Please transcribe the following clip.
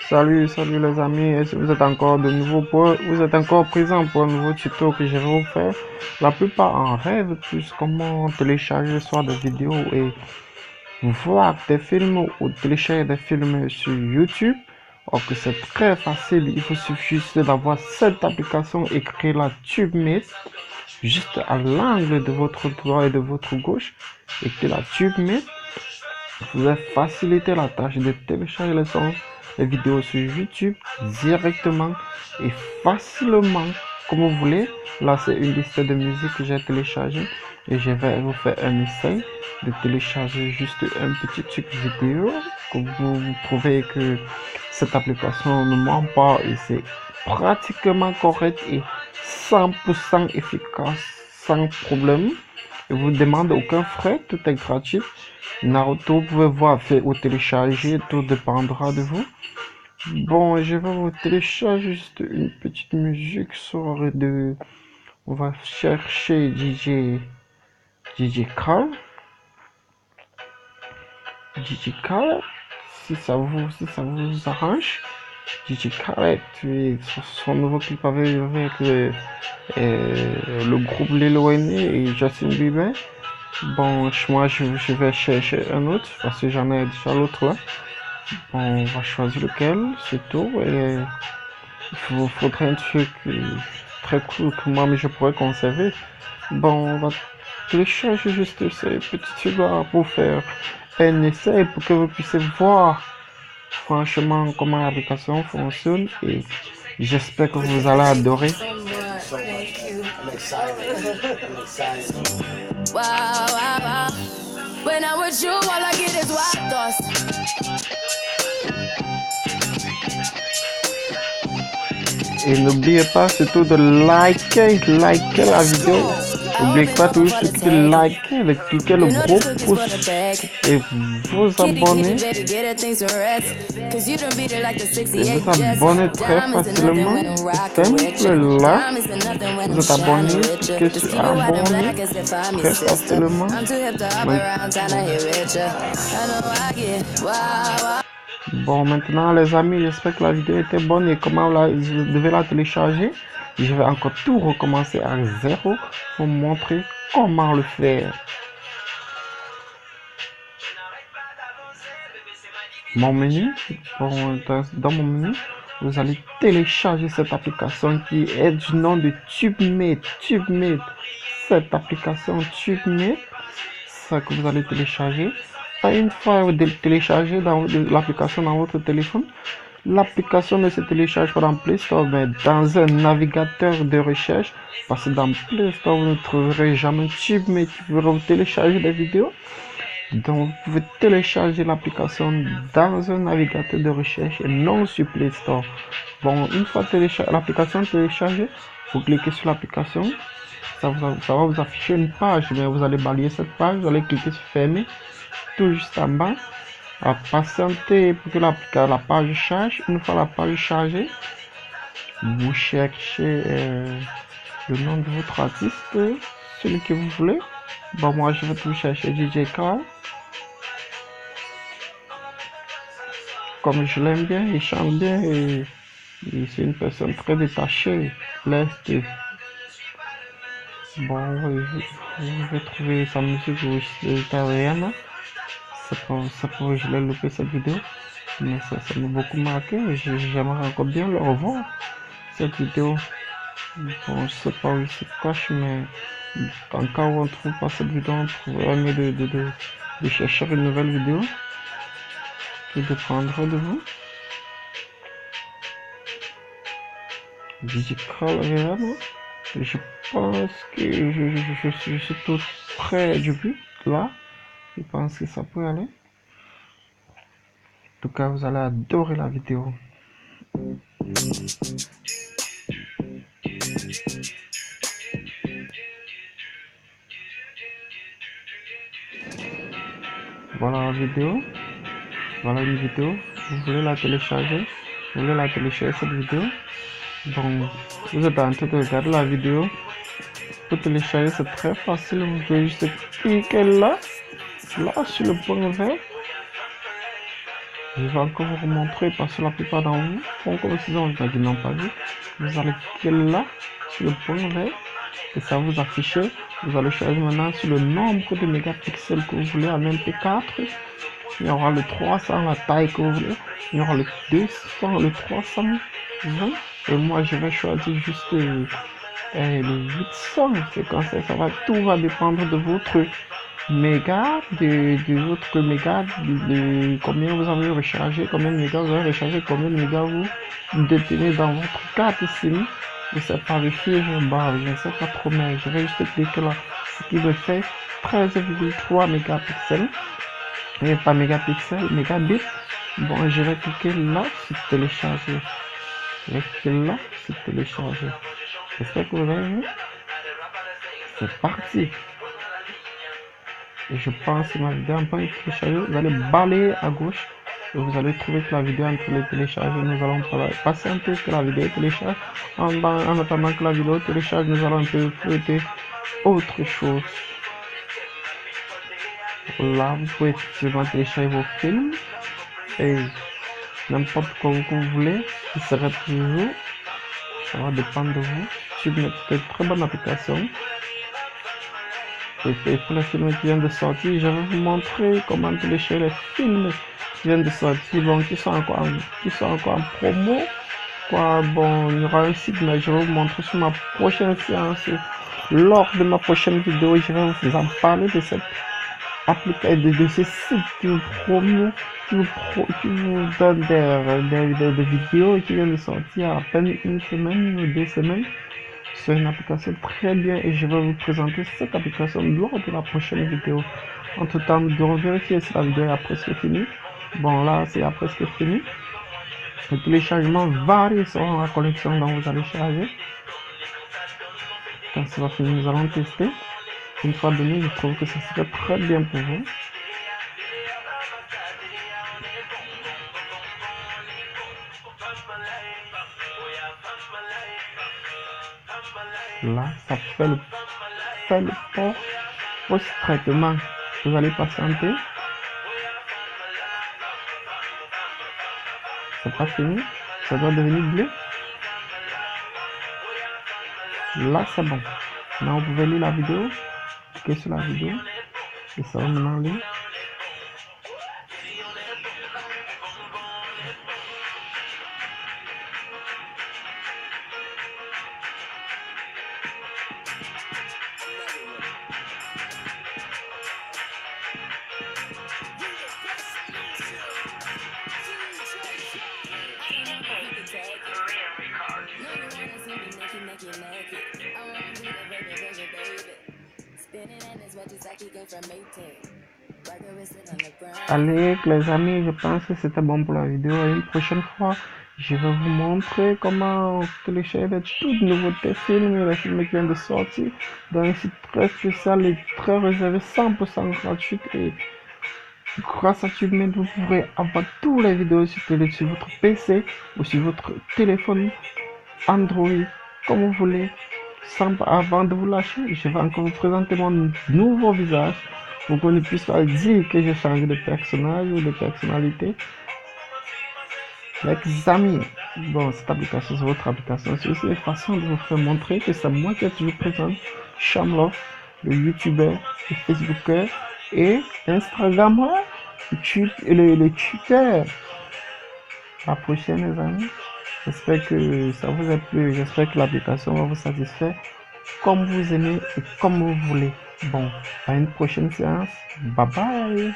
Salut les amis, et si vous êtes encore vous êtes encore présent pour un nouveau tuto que je vais vous faire. La plupart en rêvent plus comment télécharger soit des vidéos et voir des films ou télécharger des films sur YouTube. Or que c'est très facile, il vous suffit juste d'avoir cette application et créer la TubeMate juste à l'angle de votre droit et de votre gauche et que la TubeMate vous a facilité la tâche de télécharger les sons, les vidéos sur YouTube directement et facilement comme vous voulez. Là, c'est une liste de musique que j'ai téléchargée et je vais vous faire un essai de télécharger juste un petit truc vidéo que vous trouvez que cette application ne ment pas et c'est pratiquement correct et 100% efficace sans problème. Il vous demande aucun frais, tout est gratuit. Naruto, vous pouvez voir, faire ou télécharger, tout dépendra de vous. Bon, je vais vous télécharger juste une petite musique sur de... On va chercher DJ Carl. DJ Khaled, si ça vous arrange. DJ Khaled, son nouveau clip avec le groupe Lil Wayne et Justin Bieber. Bon, moi je vais chercher un autre parce que j'en ai déjà l'autre là. Bon, on va choisir lequel, c'est tout. Et il faudrait un truc très cool que moi je pourrais conserver. Bon, on va télécharger juste ces petits trucs là pour faire un essai pour que vous puissiez voir franchement comment l'application fonctionne et j'espère que vous allez adorer. Et n'oubliez pas surtout de liker la vidéo. N'oubliez pas toujours de liker, de cliquer le gros pouce et vous abonner. Et vous abonner très facilement. Simple là. Vous êtes abonné, cliquez sur abonner très facilement. Bon, maintenant les amis, j'espère que la vidéo était bonne et comment vous devez la télécharger. Je vais encore tout recommencer à zéro pour montrer comment le faire. Mon menu, dans mon menu, vous allez télécharger cette application qui est du nom de TubeMate. Cette application TubeMate, ça que vous allez télécharger. Une fois vous téléchargez l'application dans votre téléphone, l'application ne se télécharge pas dans Play Store, mais dans un navigateur de recherche, parce que dans Play Store, vous ne trouverez jamais TubeMate qui pourra vous télécharger des vidéos. Donc, vous pouvez télécharger l'application dans un navigateur de recherche et non sur Play Store. Bon, une fois l'application téléchargée, vous cliquez sur l'application, ça va vous afficher une page, mais vous allez balayer cette page, vous allez cliquer sur fermer, tout juste en bas, à patienter pour que la page charge. Une fois la page chargée, vous cherchez le nom de votre artiste, celui que vous voulez. Bon, moi je vais tout chercher DJ Carl. Comme je l'aime bien, il chante bien et c'est une personne très détachée. L'Est. Bon, oui, je vais trouver sa musique italienne. C'est pour je l'ai loupé cette vidéo. Mais ça m'a beaucoup marqué. J'aimerais encore bien le revoir, cette vidéo. Bon, je sais pas où il se cache, mais en cas où on ne trouve pas cette vidéo, on trouverait mieux de chercher une nouvelle vidéo qui dépendra de vous. Digital réellement. Je pense que je suis tout près du but là. Je pense que ça peut aller. En tout cas, vous allez adorer la vidéo. Voilà la vidéo. Voilà une vidéo. Vous voulez la télécharger? Vous voulez la télécharger cette vidéo? Bon, vous êtes en train de regarder la vidéo. Pour télécharger, c'est très facile. Vous pouvez juste cliquer là sur le point vert. Je vais encore vous montrer parce que la plupart d'entre vous font comme si on ne n'ont pas vu. Vous allez cliquer là sur le point vert et ça vous affiche. Vous allez choisir maintenant sur le nombre de mégapixels que vous voulez en MP4. Il y aura le 300, la taille que vous voulez. Il y aura le 200, le 320. Et moi, je vais choisir juste le 800. C'est comme ça, tout va dépendre de votre méga, de votre méga, de combien vous avez rechargé, combien de mégas vous avez rechargé, combien de mégas vous détenez dans votre carte SIM. Je ne sais pas vérifier, je ne sais pas trop, mais je vais juste cliquer là, ce qui me fait 13,3 mégapixels. Et pas mégapixels, mégabits. Bon, je vais cliquer là sur télécharger. Je vais cliquer là sur télécharger. J'espère que vous avez vu. C'est parti. Et je pense que ma vidéo en train de télécharger. Vous allez balayer à gauche et vous allez trouver que la vidéo est en train de télécharger. Nous allons patienter que la vidéo télécharge. En attendant que la vidéo télécharge, nous allons un peu fouetter autre chose. Là, vous pouvez effectivement télécharger vos films et n'importe quoi que vous voulez. Il sera toujours. Ça va dépendre de vous. C'est une très bonne application. Et pour les films qui viennent de sortir, je vais vous montrer comment télécharger les films qui viennent de sortir, bon, qui sont encore en promo. Quoi, bon, il y aura un site, mais je vais vous montrer sur ma prochaine séance. Lors de ma prochaine vidéo, je vais vous en parler de cette application, de ce site qui vous promeut, qui vous donne des vidéos qui viennent de sortir à peine une semaine ou 2 semaines. C'est une application très bien et je vais vous présenter cette application lors de la prochaine vidéo. En tout temps, nous devons vérifier si la vidéo est presque finie. Bon, là, c'est presque fini. Le téléchargement varie selon la collection dont vous allez charger. Quand ça va finir, nous allons tester. Une fois donné, je trouve que ça serait très bien pour vous. Là, ça fait le port post-traitement. Vous allez patienter. C'est pas fini. Ça doit devenir bleu. Là, c'est bon. Maintenant, vous pouvez lire la vidéo. Cliquez sur la vidéo. Et ça va maintenant lire. Allez les amis, je pense que c'était bon pour la vidéo. Et une prochaine fois, je vais vous montrer comment télécharger de toutes nouveautés films et les films qui viennent de sortir dans un site très spécial et très réservé, 100% gratuit. Et grâce à TubeMate, vous pourrez avoir toutes les vidéos sur votre PC ou sur votre téléphone Android, comme vous voulez. Avant de vous lâcher, je vais encore vous présenter mon nouveau visage pour qu'on ne puisse pas dire que j'ai changé de personnage ou de personnalité. Les amis, bon, cette application, c'est votre application. C'est aussi une façon de vous faire montrer que c'est moi qui ai toujours présent Shamlove, le youtubeur, le facebooker et instagrammeur, le Twitter. À la prochaine, les amis. J'espère que ça vous a plu. J'espère que l'application va vous satisfaire comme vous aimez et comme vous voulez. Bon, à une prochaine séance. Bye bye.